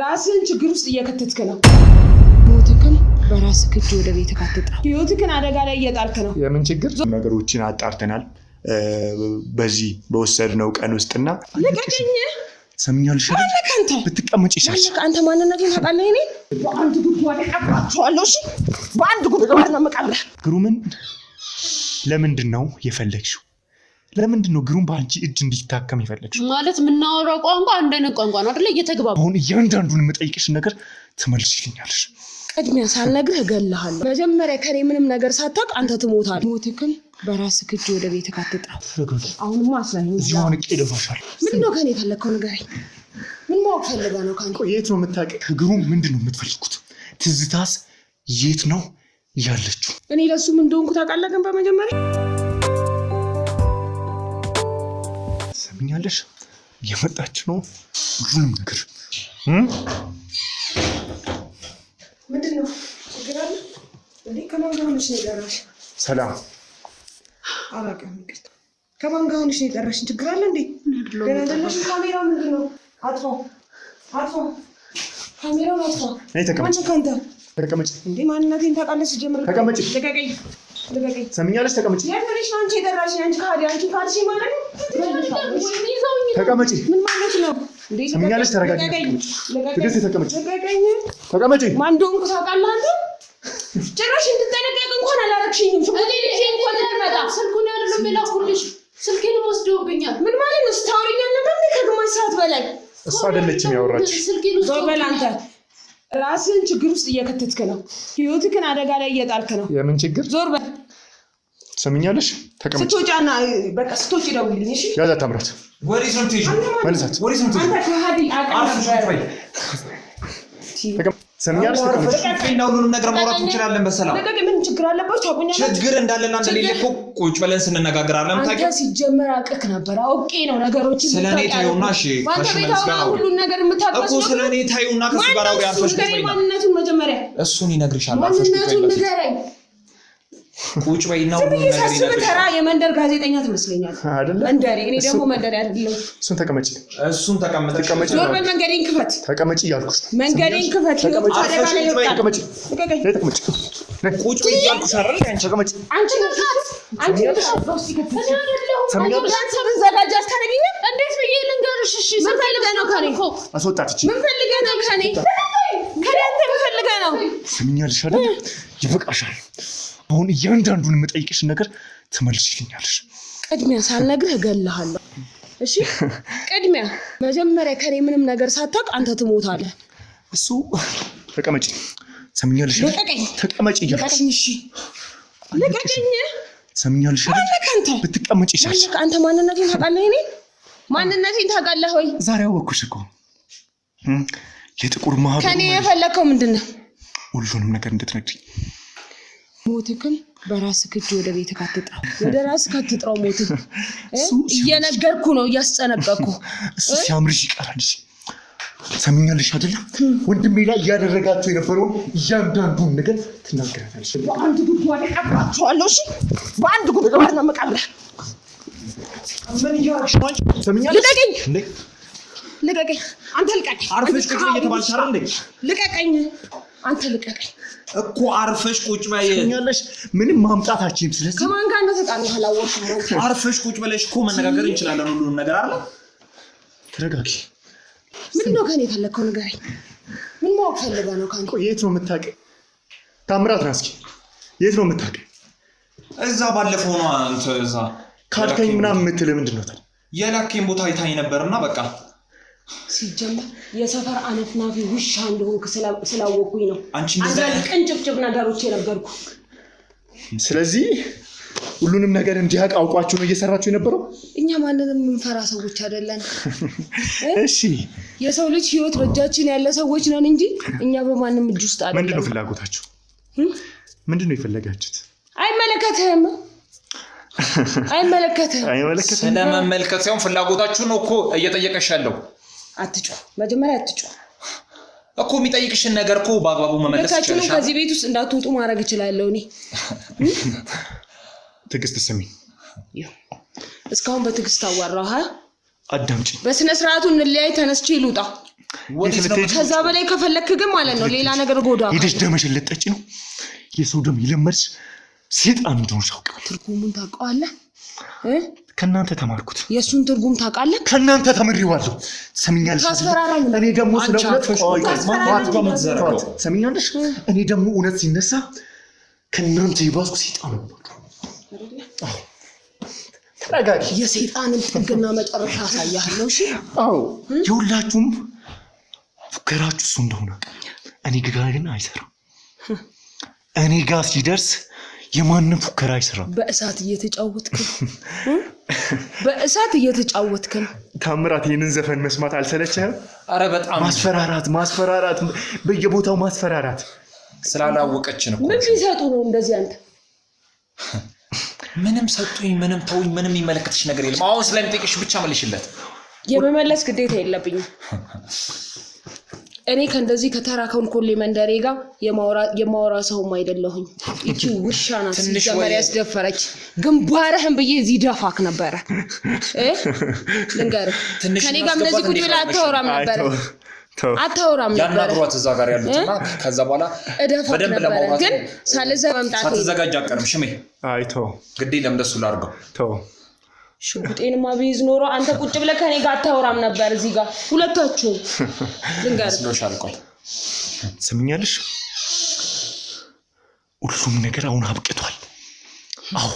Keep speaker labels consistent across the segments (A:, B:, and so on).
A: ራስን ችግር ውስጥ እየከተትክ ነው። ሞትክን በራስህ እጅ ወደ ቤትህ አትጥራ። ህይወትክን አደጋ ላይ እየጣልክ ነው።
B: የምን ችግር? ነገሮችን አጣርተናል በዚህ በወሰድነው ቀን ውስጥና
A: ለቀቀኝ።
B: ሰምኛለሽ አይደል? ብትቀመጪ ይሻልሽ።
A: አንተ ማንነቴን ታውቃለህ። እኔ በአንድ ጉድጓድ እቀብራቸዋለሁ። እሺ፣ በአንድ ጉድጓድ ነው የምቀብረው።
B: ግሩምን ለምንድን ነው የፈለግሽው? ለምንድን ነው ግሩም በአንቺ እጅ እንዲታከም የፈለግሽው?
C: ማለት የምናወራው ቋንቋ አንድ አይነት ቋንቋ ነው አይደል? እየተግባባ
B: አሁን እያንዳንዱን የምጠይቅሽን ነገር ትመልሽልኛለሽ።
A: ቅድሚያ ሳልነግርህ እገልሃለሁ። መጀመሪያ ከኔ ምንም ነገር ሳታውቅ አንተ ትሞታለህ። ሞትክን በራስህ እጅ ወደ ቤትህ አትጥራ። አሁንማ አስራኝ
B: እዚህ ሆነ እደፋሻለሁ።
A: ምንድን ነው ከኔ የፈለግከው? ንገረኝ። ምን ማወቅ ፈልገህ ነው? ካንተ
B: የት ነው የምታውቂው? ከግሩም ምንድን ነው የምትፈልጉት? ትዝታስ የት ነው ያለችው?
A: እኔ ለሱ ምን እንደሆንኩ ታውቃለህ? ግን በመጀመሪያ
B: ሰምኛለሽ፣ እየመጣች ነው ሁሉንም ነገር
A: ምንድን ነው ችግር አለ እንዴ? ከማን ጋር ሆነሽ ነው የጠራሽ?
B: ሰላም
A: አላውቅም። ይቅርታ። ከማን ጋር ሆነሽ ነው የጠራሽኝ? ችግር አለ እንዴ? ገና አይደለሽም። ካሜራው ምንድን ነው? አጥፋው። ካሜራውን አጥፋው።
B: ነይ ተቀመጭ።
A: ካንተ
B: ተቀመጭ
A: እንዴ። ማንነቴን ታውቃለች። ጀምር።
B: ተቀመጭ።
A: ልቀቀኝ።
B: ሰምኛለሽ? ተቀመጭ።
A: ያንተሽ ነው አንቺ የጠራሽኝ። አንቺ ካልሽ ማለት ነው።
B: ተቀመጭ።
A: ምን ማለት ነው እንዴ?
B: ሰምኛለሽ? ተረጋጊ። ትግስት ተቀመጭ። ተቀመጭ።
A: ማን እንደሆንኩ ታውቃለህ አንተ? ጭራሽ እንድትጠነቀቅ እንኳን አላረግሽኝም።
C: እኔ ልጄ እንኳን ልትመጣ ስልኩን ያለው የሚላኩልሽ ስልኬንም ወስደውብኛል።
A: ምን ማለት ነው? ስታወሪኝ ነበር ከግማሽ ሰዓት በላይ።
B: እሷ አይደለችም ያወራች።
C: ስልኬን
A: ወስደውብኛል። አንተ ራስን ችግር ውስጥ እየከተትክ ነው። ህይወትክን አደጋ ላይ እየጣልክ ነው።
B: የምን ችግር?
A: ዞር በል።
B: ሰምኛለሽ? ተቀመጭ።
A: ስትወጪና በቃ ስትወጪ ደውልልኝ። እሺ?
B: ያዛት ታምራት።
D: ወዴት ነው የምትሄጂው?
B: መልሳት።
D: ወዴት ነው የምትሄጂው?
A: አንተ ከሃዲ አቃል
B: ሰምኛለሽ? ተቀመጭ።
D: ሁሉንም ነገር ማውራት እንችላለን በሰላም።
A: ለቀቅ። ምን ችግር አለባችሁ? ታውቁኛላችሁ።
D: ችግር እንዳለና እንደሌለ እኮ ቁጭ ብለን ስንነጋገራለን።
A: አንተ ሲጀመር አውቅህ ነበር። አውቄ ነው ነገሮችን
D: ስለኔ ታዩና እሺ፣
A: አንተ ቤታው ሁሉን ነገር የምታውቀው
D: እኮ ስለኔ ታዩና ከሱ ጋር አውሪ። አልፈሽ ነው
A: ማንነቱን መጀመሪያ
D: እሱን ይነግርሻል።
A: ማንነቱን ንገረኝ።
D: ቁጭ በይና ሁሉን ነገር ይነግርሻል።
A: ተራ የመንደር ጋዜጠኛ ትመስለኛለህ አይደል? መንደሪ። እኔ ደግሞ መንደሪ አይደለም።
B: እሱን ተቀመጭ።
D: እሱን ተቀመጭ።
A: ዞር በል። መንገዴን ክፈት።
B: ተቀመጭ እያልኩሽ።
A: መንገዴን ክፈት።
B: ተቀመጭ።
A: ተቀመጭ።
B: ተቀመጭ።
D: ቁጭ በይ እያልኩሽ አይደል? አንቺ
B: ተቀመጭ።
A: አንቺ ተዘጋጅ አስታረጊኝ። እንዴት ብዬ ልንገርሽ? እሺ ምን ፈልገህ ነው ከኔ?
B: አስወጣት። እቺ
A: ምን ፈልገህ ነው ከኔ? ከኔ ምን ፈልገህ ነው?
B: ሰምኛለሽ አይደል? ይበቃሻል። አሁን እያንዳንዱን የምጠይቅሽን ነገር ትመልሽልኛለሽ።
A: ቅድሚያ ሳልነግርህ እገልሃለሁ። እሺ? ቅድሚያ መጀመሪያ ከኔ ምንም ነገር ሳታውቅ አንተ ትሞታለህ።
B: እሱ ተቀመጪ። ሰምኛለሽ? ተቀመጪ እያልኩሽ።
A: እሺ ልቀቀኝ።
B: ሰምኛለሽ? ብትቀመጪ ይሻልሽ።
A: አንተ ማንነቴን ታውቃለህ። እኔ ማንነቴን ታውቃለህ ወይ?
B: ዛሬ አወኩሽ እኮ። የጥቁር ማህበር
A: ከኔ የፈለከው ምንድን ነው?
B: ሁሉንም ነገር እንድትነግሪኝ።
A: ሞትክን በራስህ እጅ ወደ ቤትህ አትጥራ። ወደ ራስህ አትጥራው። ሞትክ እየነገርኩ ነው፣ እያስጠነቀቅኩ።
B: እሱ ሲያምርሽ ይቀራል። ሰምኛለሽ አይደል? ወንድሜ ላይ እያደረጋችሁ የነበረውን እያንዳንዱን ነገር ትናገራለሽ።
A: በአንድ ጉድጓድ እቀብራቸዋለሁ። እሺ? በአንድ ጉድጓድ ነው የምቀብረው።
D: ምን እያደረግሽ ነው አንቺ?
B: ሰምኛለሽ?
A: ልቀቀኝ። አንተ ልቀቀኝ።
D: አርፈሽ ቁጭ በይ እየተባልሽ አይደል እንዴ?
A: ልቀቀኝ። አንተ ልቀቀኝ
D: እኮ አርፈሽ ቁጭ በይ።
B: ሰምኛለሽ? ምንም ማምጣታችን። ስለዚህ
A: ከማን ጋር እንደተጣሉ አላወቅሽም።
D: አርፈሽ ቁጭ ብለሽ እኮ መነጋገር እንችላለን ሁሉንም ነገር አይደል?
B: ተረጋጊ።
A: ምንድን ነው ከኔ የፈለግከው? ንገረኝ። ምን ማወቅ ፈልገህ ነው? ካንተ
B: የት ነው የምታውቂው? ታምራት ናስኪ የት ነው የምታውቂው?
D: እዛ ባለፈው ነው አንተ እዛ
B: ካልከኝ ምናምን የምትል ምንድን ነው ታዲያ?
D: የላኬን ቦታ አይታኝ ነበርና በቃ
A: ሲጀመር የሰፈር አነፍናፊ ውሻ እንደሆንክ ስላወቁኝ ነው
D: አንዳንድ
A: ቅንጭብጭብ ነገሮች የነገርኩ።
B: ስለዚህ ሁሉንም ነገር እንዲያውቅ አውቋችሁ ነው እየሰራችሁ የነበረው?
A: እኛ ማንንም የምንፈራ ሰዎች አይደለን።
B: እሺ
A: የሰው ልጅ ህይወት በእጃችን ያለ ሰዎች ነን እንጂ እኛ በማንም እጅ ውስጥ አይደለም።
B: ምንድነው ፍላጎታችሁ? ምንድነው የፈለጋችሁት?
A: አይመለከትህም።
D: ስለመመልከት ሳይሆን ፍላጎታችሁ ነው እኮ እየጠየቀሽ ያለው።
A: አትጮህ፣ መጀመሪያ አትጮህ
D: እኮ። የሚጠይቅሽን ነገር እኮ በአግባቡ መመለስ ይችላል።
A: ከዚህ ቤት ውስጥ እንዳትወጡ ማድረግ እችላለሁ እኔ።
B: ትዕግስት ስሚ፣
A: እስካሁን በትዕግስት አዋራሁ።
B: አዳምጪ።
A: በስነ ስርዓቱ እንለያይ ተነስቼ ልውጣ። ከዛ በላይ ከፈለክ ግን ማለት ነው ሌላ ነገር ጎዳ
B: ሄደሽ ደምሽን ልጠጪ ነው። የሰው ደም ይለመድሽ ሰይጣን እንደሆነ ታውቂው።
A: ትርጉሙን ታውቀዋለህ?
B: ከናንተ ተማርኩት።
A: የሱን ትርጉም ታውቃለህ?
B: ከናንተ ተመሪዋለሁ። ሰሚኛለሽ?
A: ታስፈራራኝ።
B: እኔ ደግሞ ስለእውነት ሰሚኛለሽ? እኔ ደግሞ እውነት ሲነሳ ከናንተ ይባስኩ ሰይጣን ነው። ተረጋጊ።
A: የሰይጣንን ጥግና መጨረሻ አሳያለሁ። እሺ?
B: አዎ የሁላችሁም ፉከራችሁ እሱ እንደሆነ እኔ ጋር ግን አይሰራም። እኔ ጋር ሲደርስ የማንም ፉከራ አይሰራም።
A: በእሳት እየተጫወትክ ነው።
B: ታምራት ይሄንን ዘፈን መስማት አልሰለችህም?
D: አረ በጣም
B: ማስፈራራት በየቦታው ማስፈራራት
D: ስላላወቀች ነው።
A: ምን ቢሰጡ ነው እንደዚህ? አንተ
D: ምንም ሰጡኝ ምንም ተውኝ ምንም የሚመለከትሽ ነገር የለም። አሁን ስለምጠይቅሽ ብቻ መልሽለት።
A: የመመለስ ግዴታ የለብኝም። እኔ ከእንደዚህ ከተራከውን ኮሌ መንደሬ ጋር የማወራ ሰውም አይደለሁኝ። እቺ ውሻ ናት ሲጀመር ያስደፈረች። ግንባርህን ብዬ እዚህ ደፋክ ነበረ። ልንገርህ ከኔ ጋር እንደዚህ ቁጭ ብለህ አታወራም ነበረ።
D: ያናግሯት እዛ ጋር ያሉትና ከዛ በኋላ በደንብ ለማውራት
A: ግን ሳልዘ መምጣት
D: ሳትዘጋጅ አቀርም ሽሜ
B: አይቶ
D: ግዴ ለምደሱ ላርገው
B: ተው።
A: ሽጉጤንማ ቢይዝ ኖሮ አንተ ቁጭ ብለህ ከኔ ጋር አታወራም ነበር። እዚህ ጋር ሁለታችሁ ልንገርህ
D: ስለሻል። ቆይ
B: ሰምኛለሽ? ሁሉም ነገር አሁን አብቅቷል። አዎ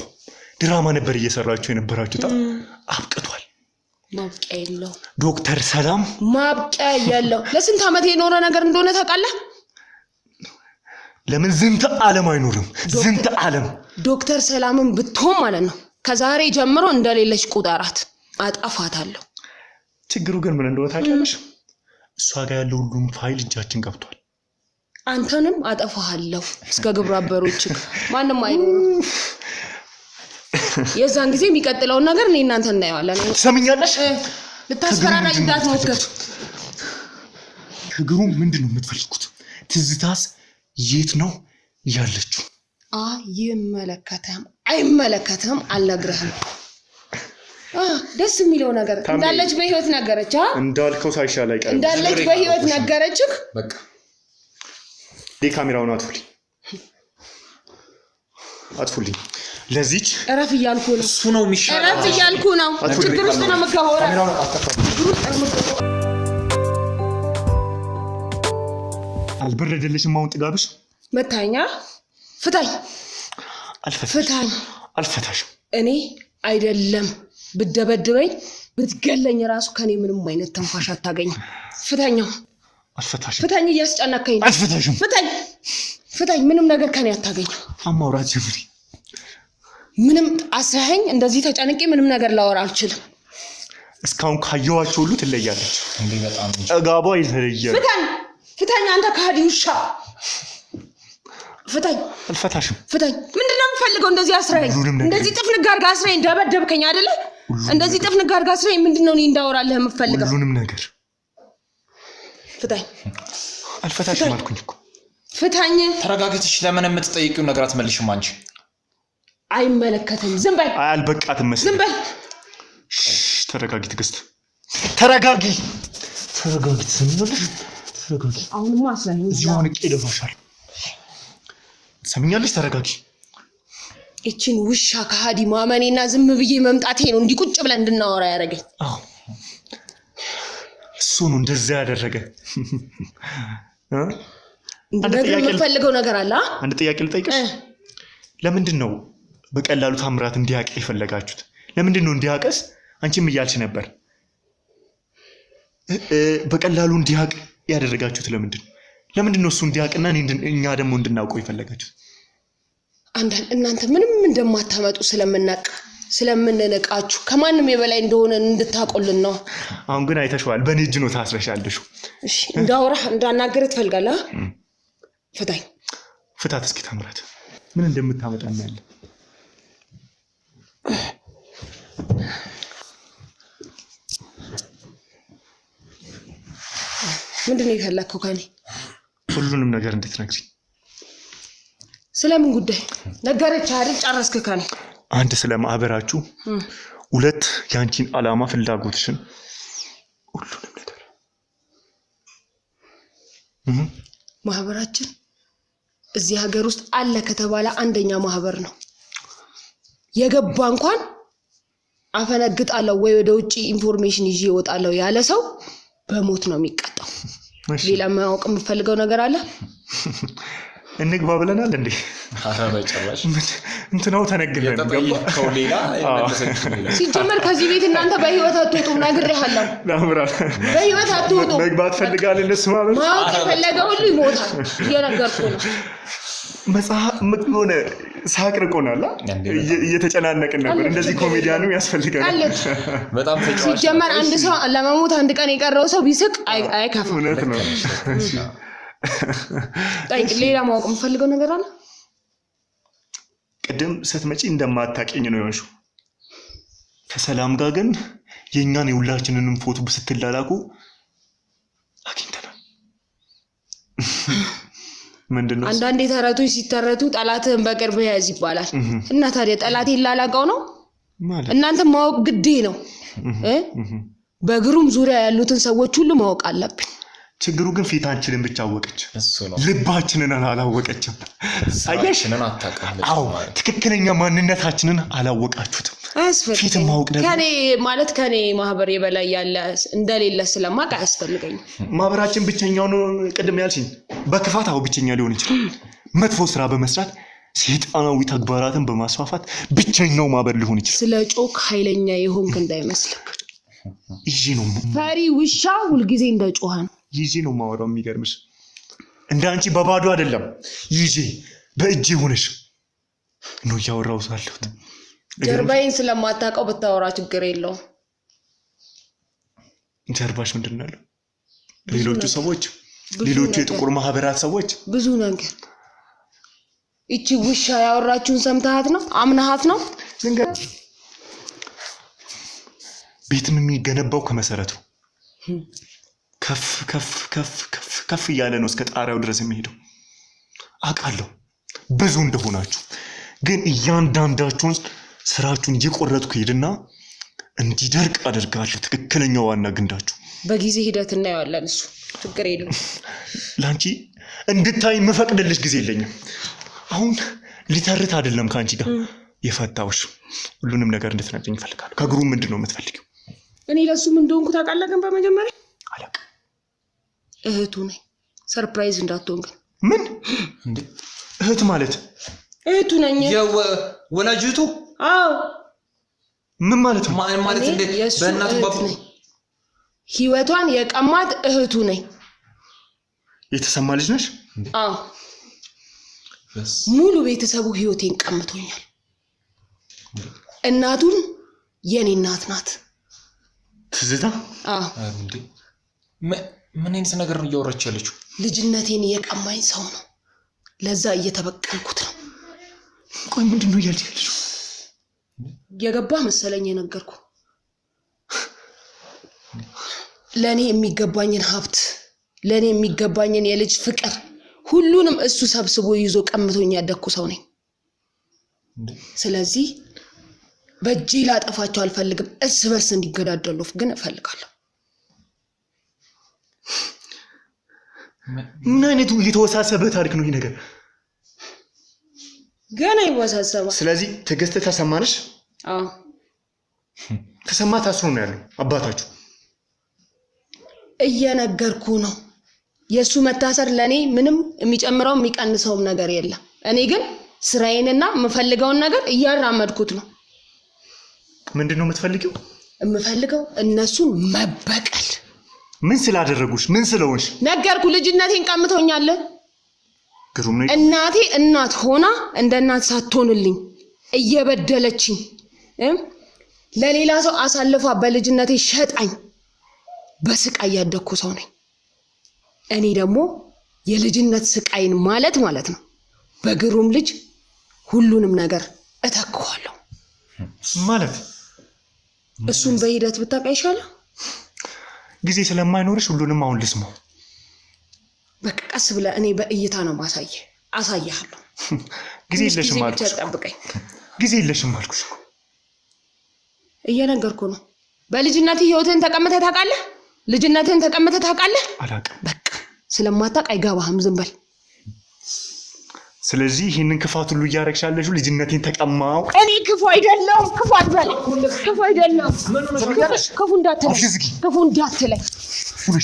B: ድራማ ነበር እየሰራችሁ የነበራችሁት። አብቅቷል።
A: ማብቂያ የለው
B: ዶክተር ሰላም
A: ማብቂያ የለው። ለስንት ዓመት የኖረ ነገር እንደሆነ ታውቃለህ?
B: ለምን ዝንተ ዓለም አይኖርም? ዝንተ ዓለም
A: ዶክተር ሰላምን ብትሆን ማለት ነው ከዛሬ ጀምሮ እንደሌለች ቁጠራት። አጣፋታለሁ።
B: ችግሩ ግን ምን እንደሆነ ታውቂያለሽ? እሷ ጋር ያለው ሁሉም ፋይል እጃችን ገብቷል።
A: አንተንም አጠፋሃለሁ እስከ ግብረ አበሮች ማንንም አይኖርም። የዛን ጊዜ የሚቀጥለውን ነገር እኔ እናንተ እናየዋለን።
B: ሰምኛለሽ?
A: ልታስፈራራኝ እንዳትሞክር።
B: ችግሩ ምንድነው የምትፈልጉት? ትዝታስ የት ነው ያለችው? አይመለከተም አልነግርህም። ደስ የሚለው ነገር እንዳለች በህይወት ነገረች። እንዳልከው ሳይሻል አይቀርም።
A: እንዳለች በህይወት ነገረችክ።
B: በቃ ካሜራውን አጥፉልኝ። ለዚች
A: እረፍ እያልኩ ነው።
D: እሱ ነው የሚሻለው።
A: እረፍ እያልኩ ነው። ችግር ውስጥ ነው የምትገባው።
B: አልበረደልሽም አሁን ጥጋብሽ?
A: መታኛ ፍታኝ።
B: አልፈታሽም።
A: እኔ አይደለም ብደበድበኝ ብትገለኝ ራሱ ከኔ ምንም አይነት ተንፋሽ አታገኝም። ፍታኛው።
B: አልፈታሽም።
A: ፍታኝ። እያስጨነቀኝ ነው።
B: አልፈታሽም።
A: ፍታኝ። ምንም ነገር ከኔ አታገኝም።
B: አማውራት ጀምሪ።
A: ምንም አስረኸኝ እንደዚህ ተጨንቄ ምንም ነገር ላወራ አልችልም።
B: እስካሁን ካየኋቸው ሁሉ ትለያለች።
D: እንዴ በጣም
B: ጠጋቧ ይለያል።
A: ፍታኝ አንተ ከሃዲ ውሻ። ፍታኝ።
B: አልፈታሽም።
A: ፍታኝ። ምንድነው የምፈልገው? እንደዚህ አስረኸኝ እንደዚህ ጥፍንግ አድርገህ አስረኸኝ ደበደብከኝ አይደለ? እንደዚህ ጥፍንግ አድርገህ አስረኸኝ ምንድነው እኔ እንዳወራልህ የምፈልገው?
B: ሁሉንም ነገር
A: ፍታኝ።
B: አልፈታሽም አልኩኝ እኮ።
A: ፍታኝ።
D: ተረጋግተሽ ለምን የምትጠይቂው ነገር አትመልሽም አንቺ?
A: አይመለከትም። ዝም በል።
B: አልበቃትም መሰለኝ።
A: ዝም በል።
B: ተረጋጊ ትዕግስት፣ ተረጋጊ። ትሰሚኛለሽ? ተረጋጊ።
A: አሁንማ አስረኸኝ
B: እዚህ ሆነ እደፋሻለሁ። ትሰሚኛለሽ? ተረጋጊ።
A: እቺን ውሻ ከሃዲ ማመኔና ዝም ብዬ መምጣቴ ነው እንዲህ ቁጭ ብለን እንድናወራ ያደረገኝ።
B: አዎ እሱ ነው እንደዛ ያደረገ።
A: የምፈልገው ነገር አለ።
B: አንድ ጥያቄ ልጠይቅሽ። ለምንድን ነው በቀላሉ ታምራት እንዲያውቅ የፈለጋችሁት? ለምንድን ነው እንዲያውቅስ? አንቺም እያልሽ ነበር በቀላሉ እንዲያውቅ ያደረጋችሁት ለምንድን ነው? ለምንድን ነው እሱ እንዲያውቅና እኛ ደግሞ እንድናውቀው የፈለጋችሁት?
A: እናንተ ምንም እንደማታመጡ ስለምንነቃችሁ ከማንም የበላይ እንደሆነ እንድታቆልን ነው።
B: አሁን ግን አይተሽዋል። በእኔ እጅ ነው ታስረሻለሽ።
A: እሺ እንዳወራህ እንዳናገርህ ትፈልጋለህ? ፍታኝ።
B: ፍታት እስኪ ታምራት ምን እንደምታመጣ እናያለን።
A: ምንድን ነው የፈለግከው ከኔ?
B: ሁሉንም ነገር እንድትነግሪኝ።
A: ስለምን ጉዳይ ነገረች አይደል? ጨረስክ ከኔ?
B: አንድ ስለ ማህበራችሁ፣ ሁለት ያንቺን አላማ ፍላጎትሽን ሁሉንም ነገር
A: ማህበራችን እዚህ ሀገር ውስጥ አለ ከተባለ አንደኛ ማህበር ነው። የገባ እንኳን አፈነግጣለሁ ወይ ወደ ውጪ ኢንፎርሜሽን ይዤ እወጣለሁ ያለ ሰው በሞት ነው የሚቀጣው። ሌላ ማወቅ የምፈልገው ነገር አለ?
B: እንግባ ብለናል እንዴ?
D: አረ በጭራሽ
B: እንትናው ተነግረን ገባ
D: ከሌላ
A: ሲጀመር ከዚህ ቤት እናንተ በህይወት አትወጡም ነግሬሃለሁ።
B: ላምራል
A: በህይወት አትወጡም።
B: መግባት ፈልጋለሁ እነሱ ማለት
A: ማወቅ የፈለገ ሁሉ ይሞታል። እየነገርኩ ነው።
B: መጽሐፍ ሆነ ሳቅርቆናል እየተጨናነቅን ነበር። እንደዚህ ኮሜዲያኑ ያስፈልጋል
D: በጣም ተጫዋች።
A: ሲጀመር አንድ ሰው ለመሞት አንድ ቀን የቀረው ሰው ቢስቅ አይከፋም።
B: እውነት ነው።
A: ሌላ ማወቅ የምፈልገው ነገር አለ?
B: ቅድም ስትመጪ እንደማታውቂኝ ነው የሆንሽው። ከሰላም ጋር ግን የኛን የሁላችንንም ፎቶ ስትላላኩ አግኝተናል። ምንድነው?
A: አንዳንዴ ተረቶች ሲተረቱ ጠላትህን በቅርብ ያዝ ይባላል። እና ታዲያ ጠላቴን ላላቀው ነው
B: ማለት
A: እናንተ ማወቅ ግዴ ነው። በግሩም ዙሪያ ያሉትን ሰዎች ሁሉ ማወቅ አለብኝ።
B: ችግሩ ግን ፊታችንን ብቻ አወቀች፣
D: እሱ ነው
B: ልባችንን አላወቀችም።
D: አየሽንን አታውቃለች።
B: አዎ ትክክለኛ ማንነታችንን አላወቃችሁትም። ፊት ማወቅ ደግሞ
A: ከኔ ማህበር የበላይ ያለ እንደሌለ ስለማውቅ አያስፈልገኝም።
B: ማህበራችን ብቸኛው ነው። ቅድም ያልሽኝ በክፋት ብቸኛ ሊሆን ይችላል። መጥፎ ስራ በመስራት ሰይጣናዊ ተግባራትን በማስፋፋት ብቸኛው ማህበር ሊሆን ይችላል።
A: ስለ ጮክ ኃይለኛ የሆንክ እንዳይመስልክ።
B: ይሄ ነው
A: ፈሪ ውሻ ሁልጊዜ እንደጮኸ ነው።
B: ይሄ ነው ማወራው። የሚገርምሽ እንዳንቺ በባዶ አይደለም። ይሄ በእጄ ሆነሽ ነው ያወራው ሳለሁት።
A: ጀርባዬን ስለማታውቀው ብታወራ ችግር የለውም።
B: ጀርባሽ ምንድን ነው? ሌሎቹ ሰዎች ሌሎቹ የጥቁር ማህበራት ሰዎች
A: ብዙ ነገር እቺ ውሻ ያወራችሁን ሰምተሃት ነው? አምናሃት ነው?
B: ቤትም የሚገነባው ከመሰረቱ ከፍ ከፍ ከፍ ከፍ ከፍ እያለ ነው እስከ ጣሪያው ድረስ የሚሄደው። አውቃለሁ ብዙ እንደሆናችሁ፣ ግን እያንዳንዳችሁን ስራችሁን እየቆረጥኩ ሄድና እንዲደርቅ አደርጋለሁ። ትክክለኛው ዋና ግንዳችሁ
A: በጊዜ ሂደት እናየዋለን። እሱ ችግር የለውም።
B: ላንቺ እንድታይ የምፈቅድልሽ ጊዜ የለኝም። አሁን ሊተርት አይደለም ካንቺ ጋር የፈታውሽ። ሁሉንም ነገር እንድትነግሪኝ እፈልጋለሁ። ከግሩ ምንድነው የምትፈልጊው?
A: እኔ ለሱ ምን እንደሆንኩ ታውቃለህ? ግን በመጀመሪያ
B: አለቅ
A: እህቱ ነኝ። ሰርፕራይዝ እንዳትሆን ግን።
B: ምን እንዴ? እህት ማለት
A: እህቱ ነኝ።
D: ወላጅቱ?
A: አዎ።
B: ምን ማለት ነው?
D: ማለት እንዴ? በእናቱ ባባ
A: ህይወቷን የቀማት እህቱ ነኝ።
B: የተሰማ ልጅ ነሽ?
A: አዎ። ሙሉ ቤተሰቡ ህይወቴን ቀምቶኛል። እናቱን የኔ እናት ናት።
B: ትዝታ?
A: አዎ።
D: እንዴ ምን አይነት ነገር ነው እያወራች ያለችው?
A: ልጅነቴን የቀማኝ ሰው ነው። ለዛ እየተበቀልኩት ነው።
B: ቆይ ምንድነው እያልሽ ያለሽው?
A: የገባ መሰለኝ የነገርኩ። ለኔ የሚገባኝን ሀብት፣ ለኔ የሚገባኝን የልጅ ፍቅር ሁሉንም እሱ ሰብስቦ ይዞ ቀምቶኝ ያደኩ ሰው ነኝ። ስለዚህ በእጄ ላጠፋቸው አልፈልግም። እርስ በርስ እንዲገዳደሉ ግን እፈልጋለሁ።
B: ምን አይነቱ የተወሳሰበ ታሪክ ነው ይሄ ነገር?
A: ገና ይወሳሰባል።
B: ስለዚህ ትዕግስት ተሰማንሽ?
A: አዎ።
B: ተሰማ ታስሮ ነው ያለው አባታችሁ።
A: እየነገርኩ ነው። የሱ መታሰር ለኔ ምንም የሚጨምረው የሚቀንሰውም ነገር የለም። እኔ ግን ስራዬንና የምፈልገውን ነገር እያራመድኩት ነው።
B: ምንድነው የምትፈልጊው?
A: የምፈልገው እነሱን መበቀል።
B: ምን ስላደረጉሽ? ምን ስለሆንሽ?
A: ነገርኩ። ልጅነቴን ቀምቶኛል።
B: ግሩም ነው።
A: እናቴ እናት ሆና እንደ እናት ሳትሆንልኝ እየበደለችኝ ለሌላ ሰው አሳልፋ በልጅነቴ ሸጣኝ በስቃይ ያደኩ ሰው ነኝ። እኔ ደግሞ የልጅነት ስቃይን ማለት ነው በግሩም ልጅ ሁሉንም ነገር እተካዋለሁ
B: ማለት።
A: እሱን በሂደት ብታውቅ ይሻላል።
B: ጊዜ ስለማይኖርሽ ሁሉንም አሁን ልስማው።
A: በቃ ቀስ ብለህ እኔ በእይታ ነው አሳያለሁ።
B: ጊዜ የለሽም አልኩሽ።
A: ጠብቀኝ።
B: ጊዜ የለሽም አልኩሽ።
A: እየነገርኩ ነው። በልጅነት ህይወትን ተቀምጠህ ታውቃለህ? ልጅነትን ተቀምጠህ ታውቃለህ?
B: አላውቅም።
A: በቃ ስለማታውቅ አይገባህም። ዝም በል።
B: ስለዚህ ይህንን ክፋት ሁሉ እያረግሻለሽ ልጅነቴን ተቀማው።
A: እኔ ክፉ አይደለሁም። ክፉ አትበል። ክፉ አይደለሁም። ክፉ እንዳትለኝ። ክፉ እንዳትለኝ።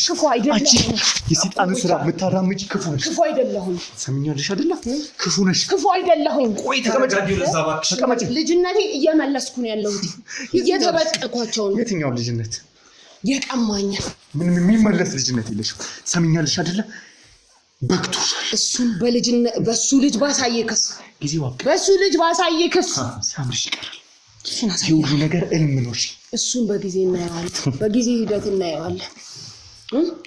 A: ክፉ አይደለሁም።
B: የሰይጣንን ስራ የምታራምጂ ክፉ ነሽ።
A: ክፉ አይደለሁም።
B: ሰምኛለሽ አይደለ? ክፉ ነሽ።
A: ክፉ አይደለሁም።
D: ቆይ ተቀመጭ።
A: ልጅነቴ እየመለስኩ ነው ያለሁት። እየተበቀልኳቸው ነው።
B: የትኛው ልጅነት?
A: የቀማኛ
B: ምንም የሚመለስ ልጅነት የለሽም። ሰምኛለሽ አይደለ? በክቶሻል።
A: እሱን በሱ ልጅ ባሳየክስ
B: ጊዜው
A: በሱ ልጅ ባሳየክስ
B: ሲያምርሽ ይቀራል። የሁሉ ነገር እልም ነው።
A: እሱን በጊዜ እናየዋለን። በጊዜ ሂደት እናየዋለን።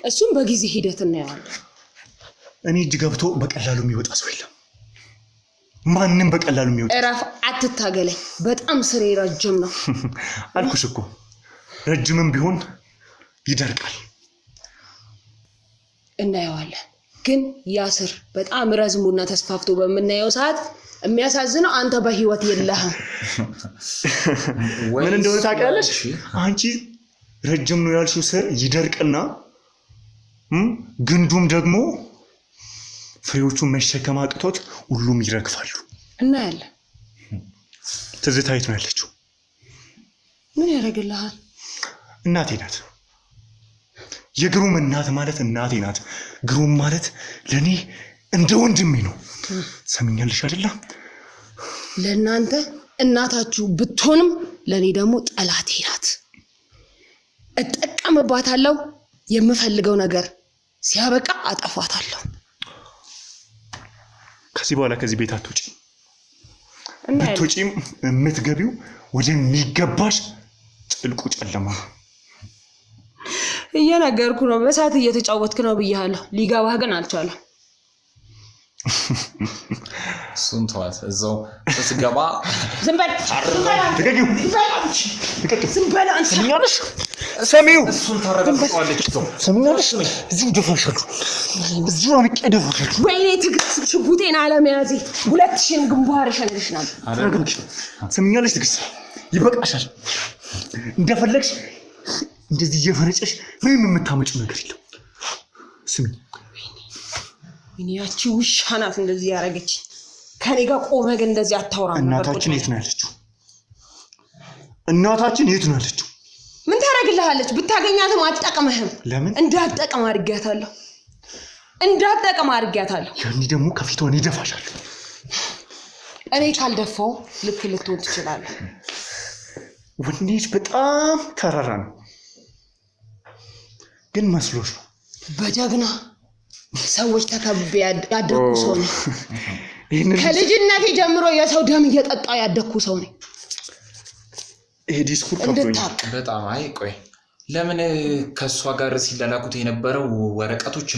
A: እሱን በጊዜ ሂደት እናየዋለን።
B: እኔ እጅ ገብቶ በቀላሉ የሚወጣ ሰው የለም። ማንም በቀላሉ የሚወጣ
A: እረፍ። አትታገለኝ። በጣም ስሬ ረጅም ነው
B: አልኩሽ እኮ። ረጅምም ቢሆን ይደርቃል።
A: እናየዋለን። ግን ያ ስር በጣም ረዝሙና ተስፋፍቶ በምናየው ሰዓት የሚያሳዝነው አንተ በህይወት የለህም።
B: ምን እንደሆነ ታውቂያለሽ? አንቺ ረጅም ነው ያልሽው ስር ይደርቅና ግንዱም ደግሞ ፍሬዎቹን መሸከም አቅቶት ሁሉም ይረግፋሉ።
A: እናያለን።
B: ትዝታ የት ነው ያለችው?
A: ምን ያደርግልሃል?
B: እናቴ ናት። የግሩም እናት ማለት እናቴ ናት። ግሩም ማለት ለኔ እንደ ወንድሜ ነው። ሰምኛለሽ አይደለ?
A: ለእናንተ እናታችሁ ብትሆንም ለኔ ደግሞ ጠላቴ ናት። እጠቀምባታለሁ። የምፈልገው ነገር ሲያበቃ አጠፋታለሁ።
B: ከዚህ በኋላ ከዚህ ቤት አትውጪ። ብትውጪም የምትገቢው ወደሚገባሽ ጥልቁ ጨለማ ነው።
A: እየነገርኩ ነው። በሰዓት እየተጫወትክ ነው ብያለሁ። ሊገባህ ግን አልቻለም።
D: እሱን ተዋት። እዛው ስትገባ
A: ዝም በል። ዝም በል አንተ።
B: ሰምኛለሽ? ሰሚው
D: እሱን ታረጋግጠዋለች።
B: ሰምኛለሽ? እዚሁ ደፋሻለሁ። እዚሁ አንቄ ደፋሻለሁ።
A: ወይኔ ትግስት ሽጉጤን አለመያዜ 2000 ግንባር ሸንሽናል።
B: ሰምኛለሽ? ትግስት ይበቃሻል። እንደፈለግሽ እንደዚህ እየፈረጨሽ ምንም የምታመጪው ነገር የለም። ስሚ፣
A: ያቺ ውሻ ናት እንደዚህ ያደረገች። ከኔ ጋር ቆመ ግን እንደዚህ አታውራ።
B: እናታችን የት ነው ያለችው? እናታችን የት ነው ያለችው?
A: ምን ታደርግልሃለች? ብታገኛትም አትጠቅምህም።
B: ለምን?
A: እንዳትጠቅም አድርጊያታለሁ። እንዳትጠቅም አድርጊያታለሁ።
B: ያኔ ደግሞ ከፊቷ እኔ እደፋሻለሁ።
A: እኔ ካልደፋው ልክ ልትሆን ትችላለህ።
B: ወንዴች በጣም ተራራ ነው ግን መስሎሽ ነው።
A: በጀግና ሰዎች ተከብቤ ያደኩ ሰው ነኝ። ከልጅነቴ ጀምሮ የሰው ደም እየጠጣ ያደኩ ሰው ነኝ።
B: ይሄ ዲስኩር ከብዶኛል
D: በጣም። አይ ቆይ፣ ለምን ከሷ ጋር ሲላላኩት የነበረው ወረቀቶች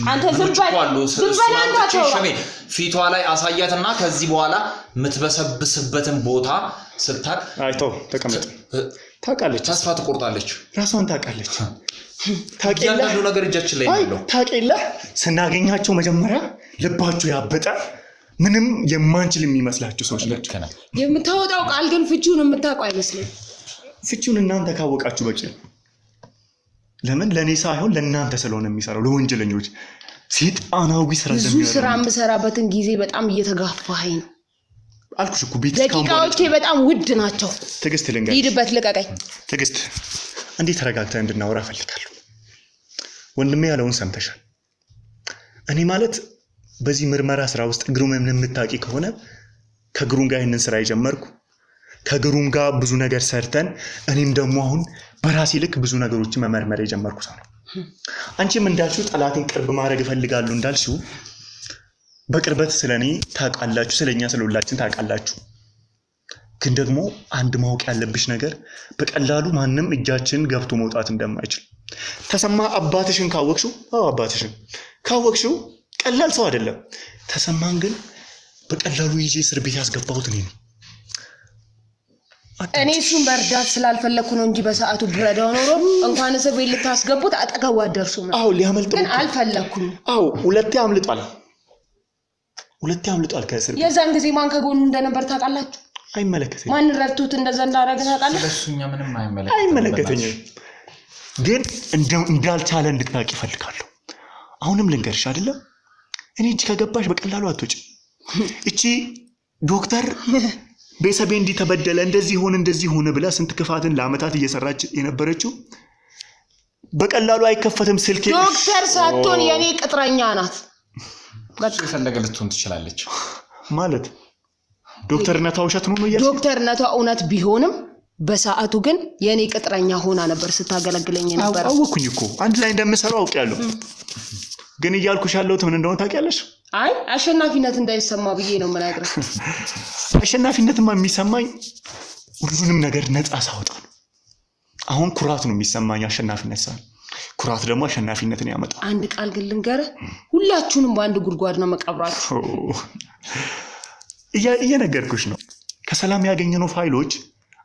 D: ፊቷ ላይ አሳያትና ከዚህ በኋላ የምትበሰብስበትን ቦታ ስታቅ
B: አይተው ተቀመጥ። ታውቃለች፣
D: ተስፋ ትቆርጣለች።
B: ራሷን ታውቃለች።
D: እያንዳንዱ ነገር እጃችን ላይ ነው።
B: ታውቂለህ? ስናገኛቸው መጀመሪያ ልባቸው ያበጠ ምንም የማንችል የሚመስላቸው ሰዎች ናቸው።
A: የምታወጣው ቃል ግን ፍቺውን የምታውቀው አይመስልም።
B: ፍቺውን እናንተ ካወቃችሁ በቂ ነው። ለምን? ለእኔ ሳይሆን ለእናንተ ስለሆነ የሚሰራው ለወንጀለኞች ሰይጣናዊ ስራ
A: ብዙ ስራ የምሰራበትን ጊዜ በጣም እየተጋፋኸኝ ነው
B: አልኩሽ እኮ። ቤት
A: ደቂቃዎቼ በጣም ውድ ናቸው።
B: ትዕግስት ልንገርሽ።
A: ሂድበት፣ ልቀቀኝ።
B: ትዕግስት፣ እንዴት ተረጋግተን እንድናወራ እፈልጋለሁ። ወንድሜ ያለውን ሰምተሻል። እኔ ማለት በዚህ ምርመራ ስራ ውስጥ ግሩምን የምታውቂ ከሆነ ከግሩም ጋር ይህንን ስራ የጀመርኩ ከግሩም ጋር ብዙ ነገር ሰርተን እኔም ደግሞ አሁን በራሴ ልክ ብዙ ነገሮችን መመርመር የጀመርኩ ሰው ነው። አንቺም እንዳልሽው ጠላቴን ቅርብ ማድረግ እፈልጋለሁ እንዳልሽው በቅርበት ስለኔ ታውቃላችሁ፣ ስለኛ ስለሁላችን ታውቃላችሁ። ግን ደግሞ አንድ ማወቅ ያለብሽ ነገር በቀላሉ ማንም እጃችን ገብቶ መውጣት እንደማይችል። ተሰማ አባትሽን ካወቅሽው፣ አባትሽን ካወቅሽው ቀላል ሰው አይደለም። ተሰማን ግን በቀላሉ ይዤ እስር ቤት ያስገባሁት እኔ ነኝ።
A: እኔ እሱን በእርዳት ስላልፈለኩ ነው እንጂ በሰዓቱ ብረዳው ኖሮ እንኳን እስር ቤት ልታስገቡት አጠገቡ አደርሱ ነው።
B: አዎ ሊያመልጥ
A: ግን አልፈለኩም።
B: አዎ ሁለቴ አምልጧል ከእስር ቤት።
A: የዛን ጊዜ ማን ከጎኑ እንደነበር ታውቃላችሁ?
B: አይመለከተኝም።
A: ማን ረድቶት እንደዛ እንዳደረገ ታውቃለህ?
D: ስለሱኛ ምንም
B: አይመለከተኝም። ግን እንዳልቻለ እንድታውቂ ይፈልጋለሁ። አሁንም ልንገርሽ አይደለም እኔ እጅ ከገባሽ በቀላሉ አትወጪም። እቺ ዶክተር ቤተሰቤ እንዲተበደለ እንደዚህ ሆነ ብላ ስንት ክፋትን ለአመታት እየሰራች የነበረችው በቀላሉ አይከፈትም ስልኬ።
A: ዶክተር ሳትሆን የኔ ቅጥረኛ ናት።
D: በቃ የፈለገ ልትሆን ትችላለች
B: ማለት ዶክተርነቷ ውሸት ነው ነው?
A: ዶክተርነቷ እውነት ቢሆንም በሰዓቱ ግን የኔ ቅጥረኛ ሆና ነበር ስታገለግለኝ ነበር።
B: አውኩኝ እኮ አንድ ላይ እንደምሰራው አውቃለሁ። ግን እያልኩሽ ያለሁት ምን እንደሆነ ታውቂያለሽ?
A: አይ አሸናፊነት እንዳይሰማ ብዬ ነው የምናገረው።
B: አሸናፊነትማ የሚሰማኝ ሁሉንም ነገር ነፃ ሳወጣ ነው። አሁን ኩራት ነው የሚሰማኝ አሸናፊነት ሳይሆን። ኩራት ደግሞ አሸናፊነትን ያመጣል። አንድ
A: ቃል ግን ልንገርህ፣ ሁላችሁንም በአንድ ጉድጓድ ነው መቀብራችሁ።
B: እየነገርኩሽ ነው። ከሰላም ያገኘነው ፋይሎች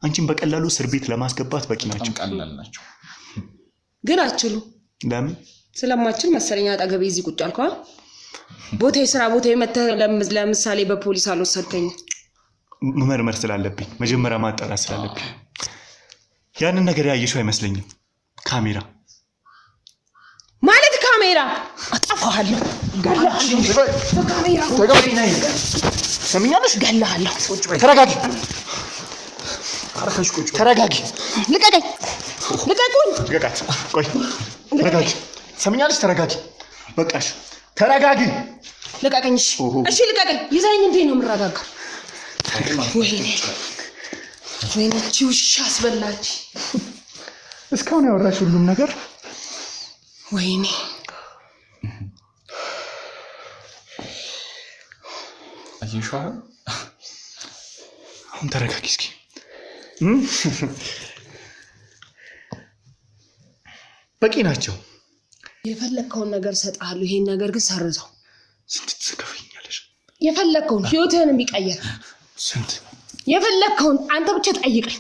B: አንቺን በቀላሉ እስር ቤት ለማስገባት በቂ ናቸው።
D: ቀላል ናቸው።
A: ግን አትችሉ።
B: ለምን?
A: ስለማችል መሰለኝ አጠገቤ እዚህ ቁጭ አልኩ። ቦታዬ ስራ ቦታዬ መተህ ለምሳሌ በፖሊስ አልወሰድከኝ።
B: መመርመር ስላለብኝ መጀመሪያ ማጣራት ስላለብኝ ያንን ነገር ያየሽው አይመስለኝም። ካሜራ
A: ማለት ካሜራ አጠፋሃለሁ።
B: ሰምኛለሽ?
A: ገላሃለሁ።
B: ተረጋጊ።
A: ተረጋጊ። ልቀቀኝ። ልቀቁኝ።
B: ልቀቃት። ቆይ ተረጋጊ። ሰምኛለሽ? ተረጋጊ። በቃሽ። ተረጋጊ።
A: ልቀቀኝ። እሺ ልቀቀኝ። ይዘኸኝ እንዴት ነው የምረጋጋው? ወይኔ ውሻ አስበላች።
B: እስካሁን ያወራሽ ሁሉም ነገር
A: ወይኔ
D: አይሻው።
B: አሁን ተረጋጊ እስኪ። በቂ ናቸው።
A: የፈለከውን ነገር ሰጣለሁ። ይሄን ነገር ግን ሰርዘው።
B: ስንት ትከፍኛለሽ?
A: የፈለከውን ህይወትህን የሚቀየር
B: ስንት?
A: የፈለከውን አንተ ብቻ ጠይቀኝ።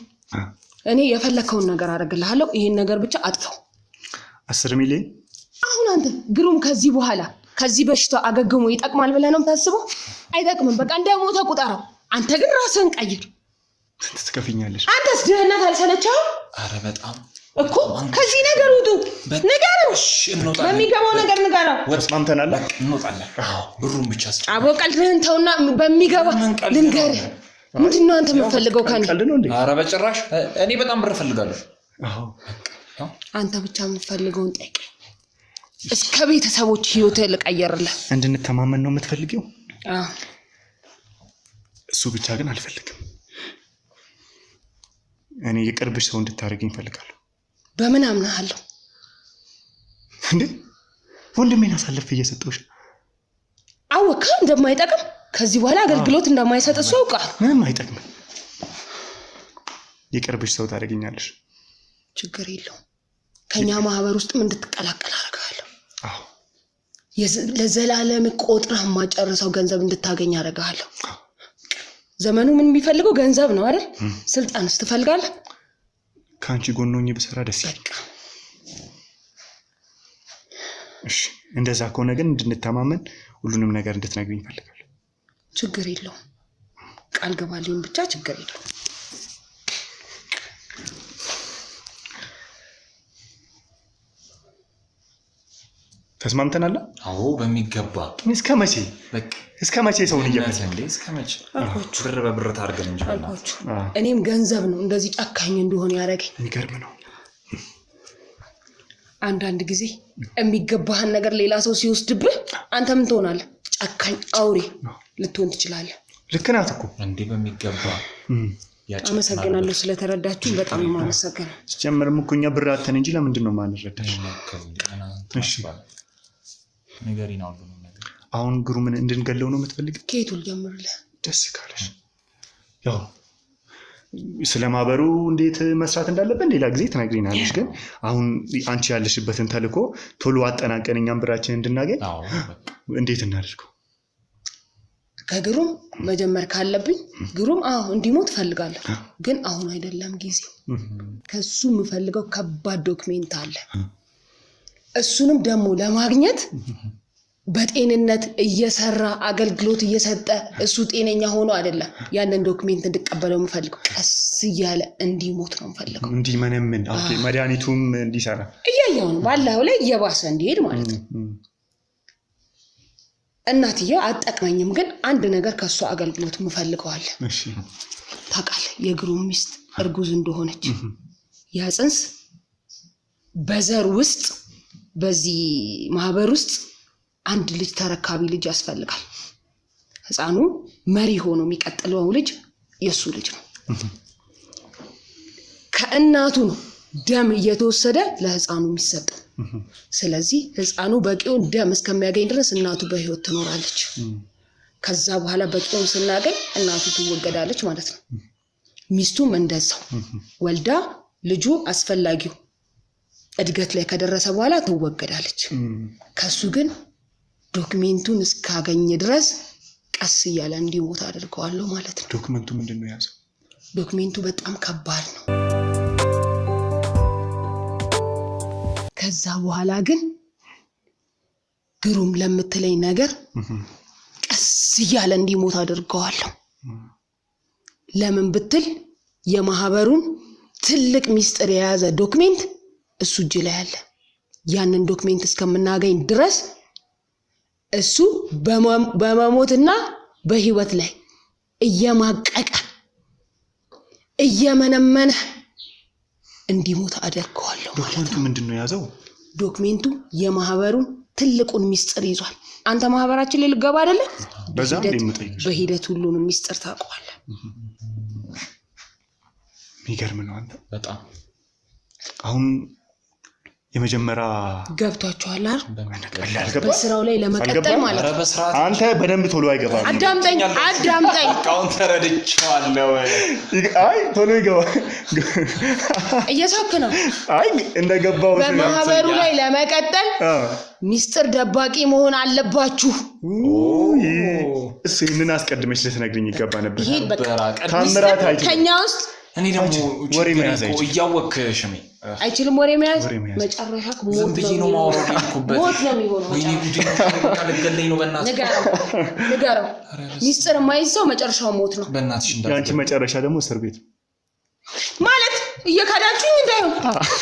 A: እኔ የፈለከውን ነገር አደርግልሃለሁ። ይሄን ነገር ብቻ አጥፈው።
B: 10 ሚሊዮን።
A: አሁን አንተ ግሩም ከዚህ በኋላ ከዚህ በሽታ አገግሞ ይጠቅማል ብለህ ነው የምታስበው? አይጠቅምም። በቃ እንደሞተ ቁጠረው። አንተ ግን ራስህን ቀይር።
B: ስንት ትከፍኛለሽ?
A: አንተስ ድህነት አልሰለቸህም?
D: አረ በጣም
A: እኮ ከዚህ ነገር ውጡ። ንገረው። በሚገባው ነገር ንገረው።
B: ተስማምተናል።
D: እንወጣለን። ብሩን ብቻ ስጥ።
A: አቦ ቀልድህን ተውና በሚገባ ልንገርህ። ምንድን ነው አንተ የምትፈልገው ከኔ?
D: አረ በጭራሽ። እኔ በጣም ብር እፈልጋለሁ።
A: አንተ ብቻ የምትፈልገውን ጠይቀኝ። እስከ ቤተሰቦች ህይወትህ ልቀየርልህ።
B: እንድንተማመን ነው የምትፈልጊው?
A: አዎ።
B: እሱ ብቻ ግን አልፈልግም። እኔ የቅርብሽ ሰው እንድታደርገኝ እፈልጋለሁ።
A: በምን አምናለሁ
B: እንዴ? ወንድሜን አሳልፌ እየሰጠሁሽ
A: አወካ እንደማይጠቅም ከዚህ በኋላ አገልግሎት እንደማይሰጥ እሱ ያውቃል።
B: ምንም አይጠቅምም። የቅርብሽ ሰው ታደርገኛለሽ።
A: ችግር የለውም። ከኛ ማህበር ውስጥም እንድትቀላቀል አደርጋለሁ።
B: አዎ።
A: ለዘላለም ቆጥረህ ማጨረሰው ገንዘብ እንድታገኝ አደርጋለሁ። ዘመኑ ምን የሚፈልገው ገንዘብ ነው አይደል? ስልጣንስ ትፈልጋለህ?
B: ከአንቺ ጎን ሆኜ ብሰራ ደስ ይላል። እሺ፣ እንደዛ ከሆነ ግን እንድንተማመን ሁሉንም ነገር እንድትነግሪኝ እፈልጋለሁ።
A: ችግር የለውም። ቃል ገባልኝ ብቻ። ችግር የለውም።
B: ተስማምተናል?
D: አዎ በሚገባ።
B: እስከ መቼ ሰውን እየፈለገ
D: እስከ መቼ ብር በብር ታርገን እንጂ
A: አልኳችሁ። እኔም ገንዘብ ነው እንደዚህ ጨካኝ እንደሆነ ያደረገኝ።
B: የሚገርም ነው።
A: አንዳንድ ጊዜ የሚገባህን ነገር ሌላ ሰው ሲወስድብህ አንተ ምን ትሆናለህ? ጨካኝ አውሬ ልትሆን ትችላለህ።
B: ልክ ናት እኮ
D: እንዴ። በሚገባ
B: አመሰግናለሁ
A: ስለተረዳችሁ። በጣም ነው የማመሰግነው።
B: ሲጀመርም እኮ እኛ ብር አተን እንጂ ለምንድን ነው የማንረዳሽ? እሺ
D: ነገሪና ሁሉንም ነገር
B: አሁን ግሩምን እንድንገለው ነው የምትፈልጊው?
A: ከየቱ ልጀምርልህ?
B: ደስ ካለሽ ያው ስለማህበሩ እንዴት መስራት እንዳለብን ሌላ ጊዜ ትነግሪናለሽ። ግን አሁን አንቺ ያለሽበትን ተልእኮ ቶሎ አጠናቀን እኛም ብራችን እንድናገኝ እንዴት እናደርገው?
A: ከግሩም መጀመር ካለብኝ ግሩም እንዲሞት ፈልጋለሁ። ግን አሁን አይደለም ጊዜው። ከሱ የምፈልገው ከባድ ዶክሜንት አለ። እሱንም ደግሞ ለማግኘት በጤንነት እየሰራ አገልግሎት እየሰጠ እሱ ጤነኛ ሆኖ አይደለም ያንን ዶክመንት እንድቀበለው የምፈልገው ቀስ እያለ እንዲሞት ነው የምፈልገው
B: እንዲመነምን ኦኬ መድኃኒቱም እንዲሰራ
A: እያየው ነው ባላው ላይ እየባሰ እንዲሄድ ማለት ነው እናትየው አጠቅመኝም ግን አንድ ነገር ከሷ አገልግሎት የምፈልገዋል
B: እሺ
A: ታውቃለህ የግሩም ሚስት እርጉዝ እንደሆነች ያ ጽንስ በዘር ውስጥ በዚህ ማህበር ውስጥ አንድ ልጅ ተረካቢ ልጅ ያስፈልጋል ህፃኑ መሪ ሆኖ የሚቀጥለው ልጅ የሱ ልጅ ነው ከእናቱ ነው ደም እየተወሰደ ለህፃኑ የሚሰጥ ስለዚህ ህፃኑ በቂውን ደም እስከሚያገኝ ድረስ እናቱ በህይወት ትኖራለች ከዛ በኋላ በቂውን ስናገኝ እናቱ ትወገዳለች ማለት ነው ሚስቱም እንደዛው ወልዳ ልጁ አስፈላጊው እድገት ላይ ከደረሰ በኋላ ትወገዳለች ከሱ ግን ዶክመንቱን እስካገኘ ድረስ ቀስ እያለ እንዲሞት አድርገዋለሁ ማለት ነው
B: ዶክመንቱ ምንድነው ያዘው
A: ዶክመንቱ በጣም ከባድ ነው ከዛ በኋላ ግን ግሩም ለምትለኝ ነገር ቀስ እያለ እንዲሞት አድርገዋለሁ ለምን ብትል የማህበሩን ትልቅ ሚስጥር የያዘ ዶክመንት እሱ እጅ ላይ አለ ያንን ዶክመንት እስከምናገኝ ድረስ እሱ በመሞትና በህይወት ላይ እየማቀቀ እየመነመነ እንዲሞት አደርገዋለሁ
B: ዶክመንቱ ምንድነው ያዘው
A: ዶክመንቱ የማህበሩን ትልቁን ሚስጥር ይዟል አንተ ማህበራችን ላይ ልገባ አይደለ
B: በዛም እንደምጠይቅሽ
A: በሂደት ሁሉንም ሚስጥር ታውቀዋለህ
B: የሚገርም ነው አንተ
D: በጣም
B: አሁን የመጀመሪያ
A: ገብቷቸዋል
B: አይደል
A: በስራው ላይ ለመቀጠል ማለት
D: ነው
B: አንተ በደንብ ቶሎ አይገባም
A: አዳምጠኝ
D: ካውንተር አድቻለሁ
B: አይ ቶሎ ይገባ
A: እየሳክ ነው
B: አይ እንደገባው
A: በማህበሩ ላይ ለመቀጠል ሚስጥር ደባቂ መሆን አለባችሁ
B: እሱ ይሄንን አስቀድመሽ ልትነግሪኝ ይገባ ነበር
A: ይሄ በቃ
B: ታምራት አይችልም
A: ከኛ ውስጥ
D: እኔ ደግሞ
B: ወሬ መያዝ
D: እያወክ ሽሜ
A: አይችልም ወሬ መያዝ መጨረሻ ሞት
D: ነው ማወራኩበት
A: ሞት ነው የሚሆነው
D: ወይኔ ጉዲ ካልገለኝ ነው በእናትህ
A: ንገረው ሚስጥር የማይዘው መጨረሻው ሞት ነው
D: በእናትሽ
B: ያንቺ መጨረሻ ደግሞ እስር ቤት
A: ማለት እየካዳችሁኝ እንዳይሆን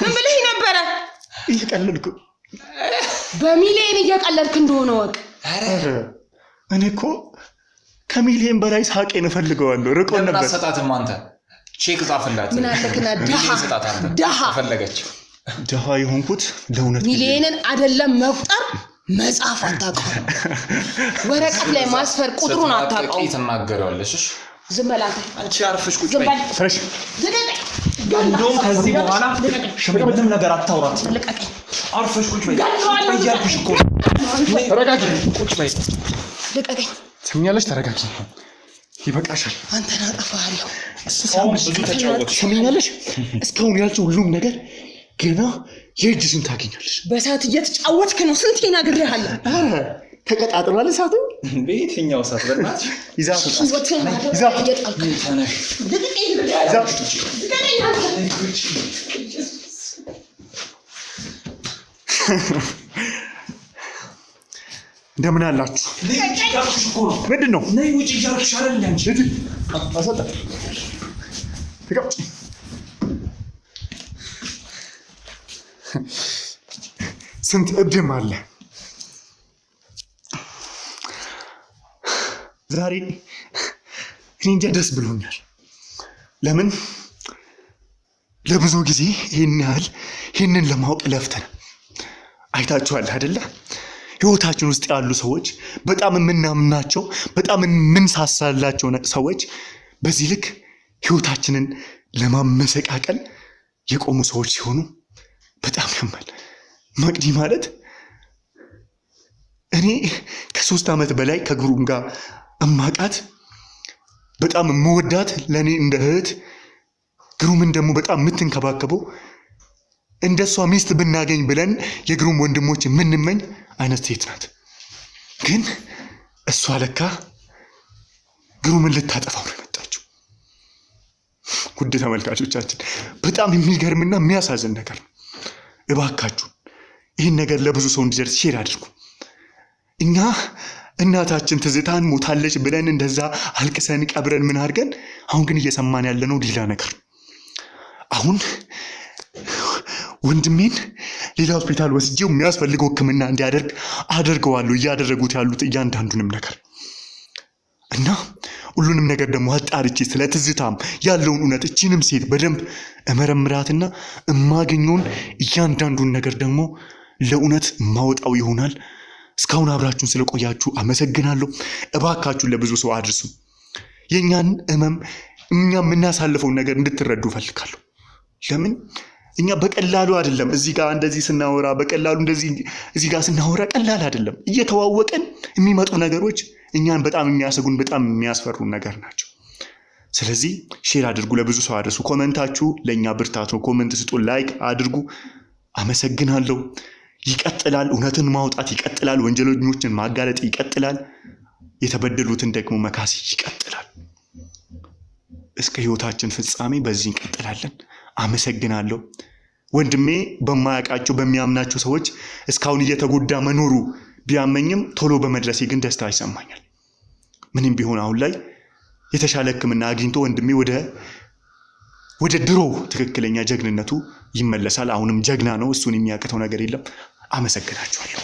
A: ምን ብለህ ነበር
B: እየቀለድኩ
A: በሚሊዮን እየቀለድክ እንደሆነ ወቅ
B: አረ እኔ እኮ ከሚሊዮን በላይ ሳቄን እፈልገዋለሁ ርቆ ነበር
D: ሰጣትም አንተ ቼክ ጻፍላት
A: ምን አለከና ዳሃ
D: ፈለገች
B: ዳሃ የሆንኩት ለውነት
A: ሚሊዮንን አይደለም መቁጠር መጻፍ አታውቀው ወረቀት ላይ ማስፈር ቁጥሩን አታውቀው
D: ተናገረዋለሽ እሺ
A: ዝም በል
D: አንቺ አርፈሽ ቁጭ በይ
B: ፍረሽ
D: እንደውም ከዚህ በኋላ ሽምጥም ነገር አታውራት
A: ልቀቀኝ
D: አርፈሽ ቁጭ በይ በያልኩሽ እኮ ተረጋጊ ቁጭ በይ
A: ልቀቀኝ
B: ትኛለሽ ተረጋጊ ይበቃሻል
A: አንተን አጠፋለሁ
B: እስካሁን ብዙ ተጫወትሽ ትኛለሽ እስካሁን ያልሽው ሁሉም ነገር ገና የእጅ ስንት ታገኛለሽ
A: በሳት እየተጫወትክ ነው ስንት ይናግርሃለሁ
B: አረ ተቀጣጥሏል እሳቱ
D: በየትኛው ሰዓት በእናትሽ
B: ይዛፍ
D: ተነሽ
B: እንደምን አላችሁ ምንድነው
D: ነይ ውጪ እያልኩሽ አይደል አንቺ
B: አሰጣ ተቀመጭ ስንት እብድም አለ ዛሬ እኔ እንጃ ደስ ብሎኛል ለምን ለብዙ ጊዜ ይህንን ለማወቅ ለፍተን አይታችኋል አይደለ ህይወታችን ውስጥ ያሉ ሰዎች በጣም የምናምናቸው በጣም የምንሳሳላቸው ሰዎች በዚህ ልክ ህይወታችንን ለማመሰቃቀል የቆሙ ሰዎች ሲሆኑ በጣም ያማል መቅዲ ማለት እኔ ከ3 ዓመት በላይ ከግሩም ጋር አማቃት በጣም መወዳት ለኔ እንደ እህት ግሩምን ደግሞ በጣም የምትንከባከበው እንደሷ ሚስት ብናገኝ ብለን የግሩም ወንድሞች የምንመኝ አይነት ሴት ናት ግን እሷ ለካ ግሩምን ልታጠፋው ነው የመጣችው ውድ ተመልካቾቻችን በጣም የሚገርምና የሚያሳዝን ነገር ነው እባካችሁ ይህን ነገር ለብዙ ሰው እንዲደርስ ሼር አድርጉ እኛ እናታችን ትዝታን ሞታለች ብለን እንደዛ አልቅሰን ቀብረን ምን አድርገን አሁን ግን እየሰማን ያለነው ሌላ ነገር። አሁን ወንድሜን ሌላ ሆስፒታል ወስጄው የሚያስፈልገው ሕክምና እንዲያደርግ አደርገዋለሁ፣ እያደረጉት ያሉት እያንዳንዱንም ነገር እና ሁሉንም ነገር ደግሞ አጣርቼ ስለ ትዝታም ያለውን እውነት እቺንም ሴት በደንብ እመረምራትና እማገኘውን እያንዳንዱን ነገር ደግሞ ለእውነት ማወጣው ይሆናል። እስካሁን አብራችሁን ስለቆያችሁ አመሰግናለሁ። እባካችሁን ለብዙ ሰው አድርሱ። የኛን እመም እኛ የምናሳልፈውን ነገር እንድትረዱ ፈልጋለሁ። ለምን እኛ በቀላሉ አይደለም እዚህ ጋር እንደዚህ ስናወራ በቀላሉ እንደዚህ እዚህ ጋር ስናወራ ቀላል አይደለም። እየተዋወቀን የሚመጡ ነገሮች እኛን በጣም የሚያሰጉን በጣም የሚያስፈሩን ነገር ናቸው። ስለዚህ ሼር አድርጉ፣ ለብዙ ሰው አድርሱ። ኮሜንታችሁ ለኛ ብርታት ነው። ኮሜንት ስጡ፣ ላይክ አድርጉ። አመሰግናለሁ። ይቀጥላል፣ እውነትን ማውጣት ይቀጥላል፣ ወንጀለኞችን ማጋለጥ ይቀጥላል፣ የተበደሉትን ደግሞ መካስ ይቀጥላል። እስከ ህይወታችን ፍጻሜ በዚህ እንቀጥላለን። አመሰግናለሁ። ወንድሜ በማያውቃቸው በሚያምናቸው ሰዎች እስካሁን እየተጎዳ መኖሩ ቢያመኝም ቶሎ በመድረሴ ግን ደስታ ይሰማኛል። ምንም ቢሆን አሁን ላይ የተሻለ ሕክምና አግኝቶ ወንድሜ ወደ ድሮ ትክክለኛ ጀግንነቱ ይመለሳል። አሁንም ጀግና ነው። እሱን የሚያቅተው ነገር የለም። አመሰግናችኋለሁ።